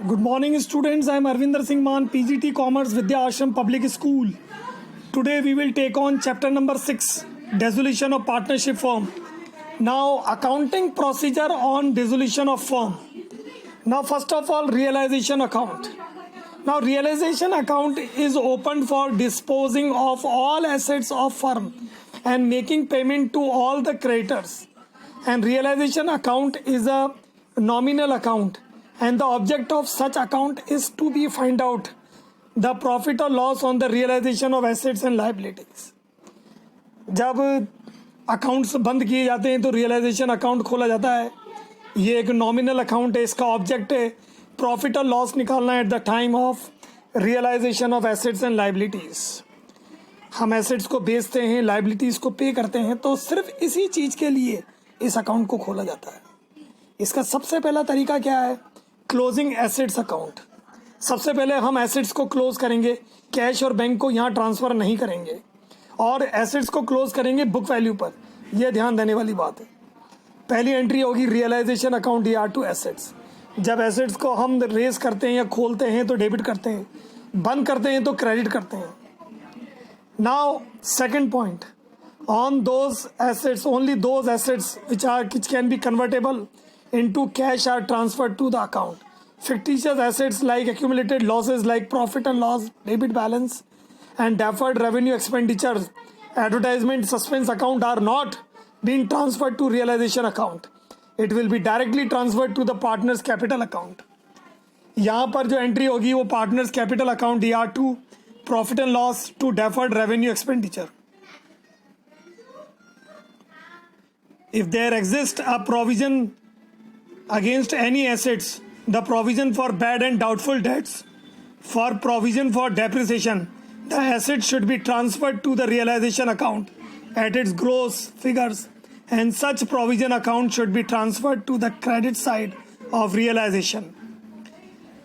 Good morning, students. I am Arvinder Singh Man, PGT Commerce, Vidya Ashram Public School. Today we will take on chapter number 6, Dissolution of Partnership Firm. Now, accounting procedure on dissolution of firm. Now, first of all, realization account. Now, realization account is opened for disposing of all assets of firm and making payment to all the creditors. And realization account is a nominal account. And the object of such account is to be find out the profit or loss on the realization of assets and liabilities. जब accounts बंद किए जाते हैं तो realisation account खोला जाता है. ये एक नॉमिनल अकाउंट है. इसका ऑब्जेक्ट है प्रॉफिट और लॉस निकालना at the time of realisation of assets and liabilities. हम एसेट्स को बेचते हैं, लाइबिलिटीज़ को पे करते हैं, तो सिर्फ इसी चीज़ के लिए इस अकाउंट को खोला जाता है. इसका सबसे पहला तरीका क्या है? Closing assets account. सबसे पहले हम एसेट्स को क्लोज करेंगे, कैश और बैंक को यहाँ ट्रांसफ़र नहीं करेंगे और एसेट्स को क्लोज करेंगे बुक वैल्यू पर. यह ध्यान देने वाली बात है. पहली एंट्री होगी realisation account ER to assets. जब एसेट्स को हम रेज करते हैं या खोलते हैं तो डेबिट करते हैं, बंद करते हैं तो क्रेडिट करते हैं. Now second point, on those assets only those assets which can be convertible into cash are transferred to the account. Fictitious assets like accumulated losses like profit and loss, debit balance and deferred revenue expenditures, advertisement suspense account are not being transferred to realization account. It will be directly transferred to the partners capital account. यहाँ पर जो entry होगी वो partners capital account ER to profit and loss to deferred revenue expenditure. If there exists a provision against any assets, the provision for bad and doubtful debts, for provision for depreciation, the asset should be transferred to the realization account at its gross figures, and such provision account should be transferred to the credit side of realization.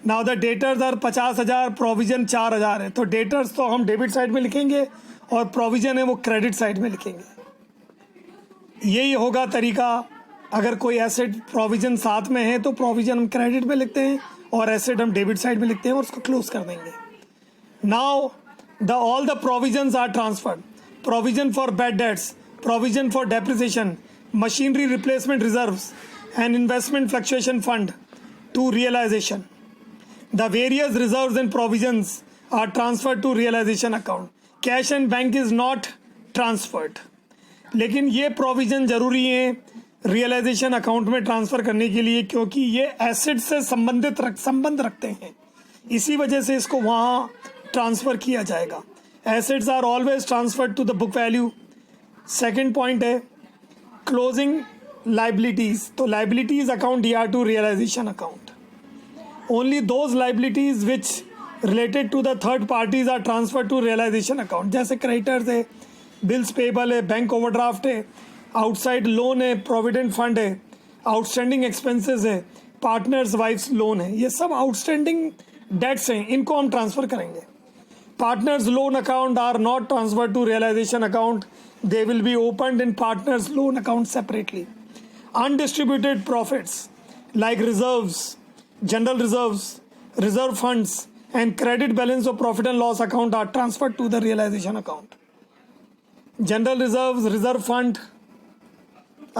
Now the debtors are 50,000, provision 4,000 है, तो debtors तो हम debit side में लिखेंगे और provision है वो credit side में लिखेंगे. यही होगा तरीका. अगर कोई एसेट प्रोविजन साथ में है तो प्रोविजन हम क्रेडिट में लिखते हैं और एसेट हम डेबिट साइड में लिखते हैं और उसको क्लोज कर देंगे. Now the all the provisions are transferred. Provision for bad debts, provision for depreciation, machinery replacement reserves and investment fluctuation fund to realisation. The various reserves and provisions are transferred to realisation account. Cash and bank is not transferred. लेकिन ये provision ज़रूरी है realisation account में transfer करने के लिए, क्योंकि ये एसेट से संबंध रखते हैं. इसी वजह से इसको वहाँ ट्रांसफ़र किया जाएगा. Assets are always transferred to the book value. Second point है क्लोजिंग लाइबिलिटीज़. तो liabilities account ER to realisation account. Only those liabilities which related to the third parties are transfer to realisation account. जैसे creditors है, bills payable है, bank overdraft है, outside loan है, provident fund है, outstanding expenses है, partners wife's loan है. ये सब आउटस्टैंडिंग डेट्स हैं, इनको हम ट्रांसफ़र करेंगे. Partners loan account are not transfer to realisation account. They will be opened in partners loan account separately. Undistributed profits like reserves, general reserves, reserve funds and credit balance of profit and loss account are transferred to the realisation account. General reserves, reserve fund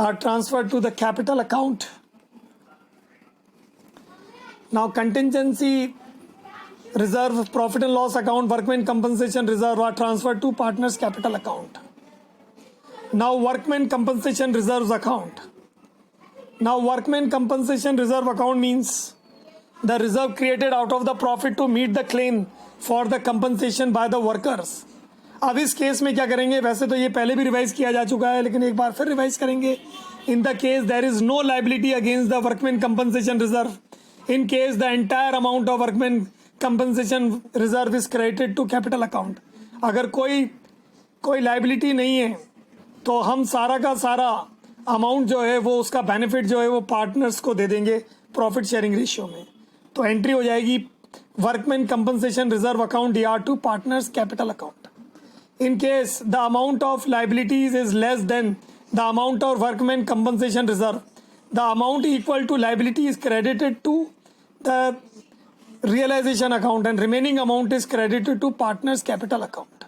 are transferred to the capital account. Now contingency reserve, profit and loss account, workmen compensation reserve are transferred to partners capital account. Now workmen compensation reserves account. Now workmen compensation reserve account means the reserve created out of the profit to meet the claim for the compensation by the workers. अब इस case में क्या करेंगे? वैसे तो ये पहले भी रिवाइज किया जा चुका है, लेकिन एक बार फिर रिवाइज करेंगे. In the case there is no liability against the workman compensation reserve. In case the entire amount of workman compensation reserve is credited to capital account. अगर कोई लाइबिलिटी नहीं है तो हम सारा का सारा अमाउंट जो है वो उसका बेनिफिट जो है वो पार्टनर्स को दे देंगे प्रॉफिट शेयरिंग रेशियो में. तो एंट्री हो जाएगी workman compensation reserve account ER to partners capital account. In case the amount of liabilities is less than the amount of workmen compensation reserve, the amount equal to liability is credited to the realisation account and remaining amount is credited to partners capital account.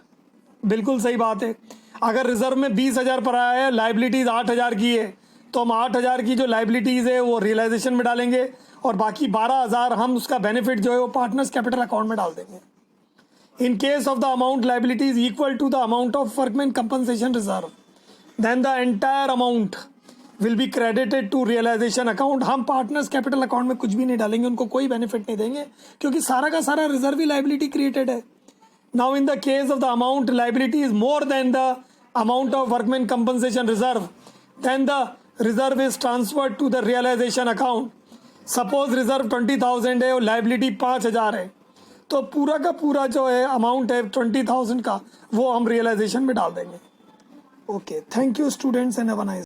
बिल्कुल सही बात है। अगर reserve में 20,000 पर आया है, liabilities 8,000 की है, तो हम 8,000 की जो लाइबिलिटीज है वो रियलाइजेशन में डालेंगे और बाकी 12,000 हम उसका बेनिफिट जो है वो पार्टनर्स कैपिटल अकाउंट में डाल देंगे। In case of the amount liability is equal to the amount of workman compensation reserve, then the entire amount will be credited to realisation account. हम पार्टनर्स कैपिटल अकाउंट में कुछ भी नहीं डालेंगे, उनको कोई बेनिफिट नहीं देंगे, क्योंकि सारा का सारा रिजर्व ही लाइबिलिटी क्रिएटेड है। Now in the case of the amount liability is more than the amount of workman compensation reserve, then the reserve is transferred to the realisation account. Suppose reserve 20,000 है और liability 5,000 है, तो पूरा का पूरा जो है अमाउंट है 20,000 का, वो हम रियलाइजेशन में डाल देंगे। Okay, thank you students and have a nice